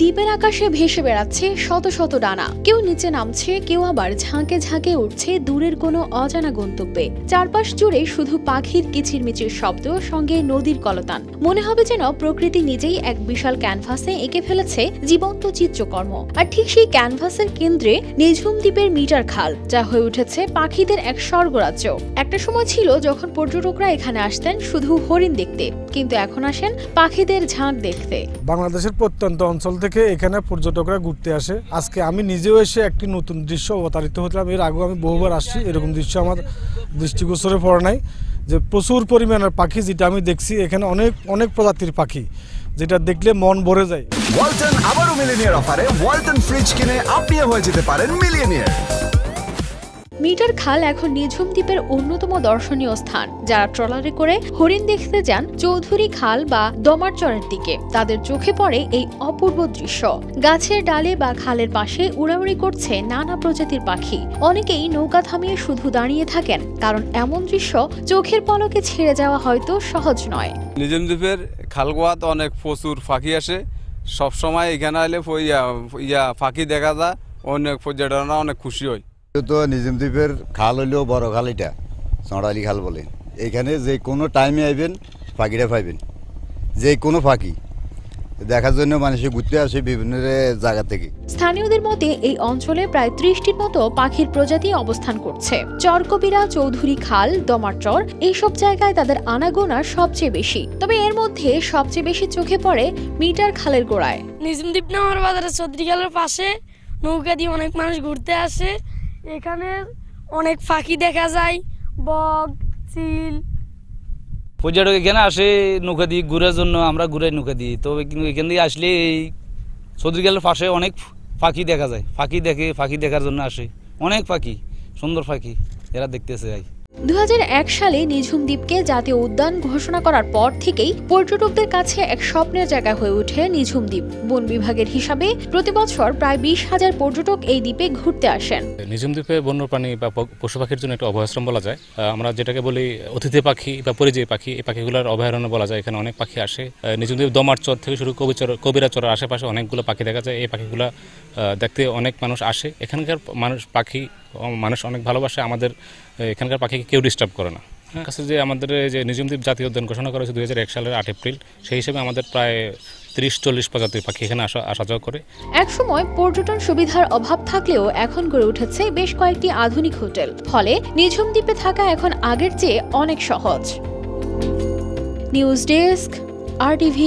দ্বীপের আকাশে ভেসে বেড়াচ্ছে শত শত ডানা। কেউ নিচে নামছে, কেউ আবার ঝাঁকে ঝাঁকে উঠছে দূরের কোনো অজানা গন্তব্যে। চারপাশ জুড়ে শুধু পাখির কিচিরমিচির শব্দ, সঙ্গে নদীর কলতান। মনে হবে যেন প্রকৃতি নিজেই এক বিশাল ক্যানভাসে এঁকে ফেলেছে জীবন্ত চিত্রকর্ম। আর ঠিক সেই ক্যানভাসের কেন্দ্রে নিঝুম দ্বীপের মিটার খাল, যা হয়ে উঠেছে পাখিদের এক স্বর্গরাজ্য। একটা সময় ছিল যখন পর্যটকরা এখানে আসতেন শুধু হরিণ দেখতে, কিন্তু এখন আসেন পাখিদের ঝাঁক দেখতে। বাংলাদেশের প্রত্যন্ত অঞ্চল থেকে এখানে পর্যটকরা ঘুরতে আসে। আজকে আমি নিজেও এসে একটি নতুন দৃশ্য অবতারিত হলাম। এর আগেও আমি বহুবার আসছি, এরকম দৃশ্য আমার দৃষ্টিগোচরে পড়ে নাই, যে প্রচুর পরিমাণের পাখি যেটা আমি দেখছি। এখানে অনেক অনেক প্রজাতির পাখি, যেটা দেখলে মন ভরে যায়। ওয়ালটন আবারও মিলিয়নিয়ার অফারে ওয়ালটন ফ্রিজ কিনে আপনিও হয়ে যেতে পারেন মিলিয়নিয়ার। মিটার খাল এখন নিঝুম দ্বীপের অন্যতম দর্শনীয় স্থান। যারা ট্রলারে করে হরিণ দেখতে যান চৌধুরী খাল বা দমারচরের দিকে, তাদের চোখে পড়ে এই অপূর্ব দৃশ্য। গাছের ডালে বা খালের পাশে উড়াউড়ি করছে নানা প্রজাতির পাখি। অনেকেই নৌকা থামিয়ে শুধু দাঁড়িয়ে থাকেন, কারণ এমন দৃশ্য চোখের পলকে ছেড়ে যাওয়া হয়তো সহজ নয়। নিঝুম দ্বীপের খালগোয়াত অনেক প্রচুর পাখি আসে। সবসময় এখানে এলে পাখি দেখা যায়, অনেক পর্যটকরা অনেক খুশি হয়। তো নিঝুম দ্বীপের খাল হইলেও বড় খাল, এটা চড়ালি খাল বলে। এখানে যে কোনো টাইমে আইবেন পাখিটা পাইবেন, যে কোনো পাখি দেখার জন্য মানুষ ঘুরতে আসে বিভিন্ন জায়গা থেকে। স্থানীয়দের মতে এই অঞ্চলে প্রায় 30টির মতো পাখির প্রজাতি অবস্থান করছে। চরকবিরা, চৌধুরী খাল, দমারচর এইসব জায়গায় তাদের আনাগোনা সবচেয়ে বেশি। তবে এর মধ্যে সবচেয়ে বেশি চোখে পড়ে মিটার খালের গোড়ায়। নিঝুম দ্বীপ নামার বাজারে চৌধুরী খালের পাশে নৌকা দিয়ে অনেক মানুষ ঘুরতে আসে। এখানে অনেক পাখি দেখা যায়, বক, চিল। পর্যটক এখানে আসে নৌকা দিয়ে ঘুরার জন্য, আমরা ঘুরাই নৌকা দিই। তো এখান থেকে আসলে এই চৌধুরী খালের পাশে অনেক পাখি দেখা যায়। পাখি দেখার জন্য আসে অনেক পাখি, সুন্দর পাখি, এরা দেখতেছে। 2001 সালে নিঝুম দ্বীপকে জাতীয় উদ্যান ঘোষণা করার পর থেকেই পর্যটকদের কাছে এক স্বপ্নের জায়গা হয়ে ওঠে নিঝুম দ্বীপ। বন বিভাগের হিসাবে প্রতি বছর প্রায় 20,000 পর্যটক এই দ্বীপে ঘুরতে আসেন। নিঝুম দ্বীপে বন্যপ্রাণী বা পশু পাখির জন্য একটা অভয়াশ্রম বলা যায়। আমরা যেটাকে বলি অতিথি পাখি বা পরিযায়ী পাখি, এই পাখিগুলোর অভয়ারণ্য বলা যায়। এখানে অনেক পাখি আসে। নিঝুম দ্বীপ দমারচর থেকে শুরু কবিরাচরের আশেপাশে অনেকগুলো পাখি দেখা যায়। এই পাখিগুলো দেখতে অনেক মানুষ আসে। এখানকার মানুষ অনেক ভালোবাসে। আমাদের এখানকার পাখিকে কেউ ডিস্টার্ব করে না। কাছে যে আমাদের যে নিঝুম দ্বীপ জাতীয় উদ্যান ঘোষণা করা হয়েছে 2001 সালের 8 এপ্রিল, সেই হিসেবে আমাদের প্রায় 30-40 প্রজাতির পাখি এখানে আসা যাওয়া করে। একসময় পর্যটন সুবিধার অভাব থাকলেও এখন গড়ে উঠেছে বেশ কয়েকটি আধুনিক হোটেল। ফলে নিঝুম দ্বীপে থাকা এখন আগের চেয়ে অনেক সহজ। News desk, RTV।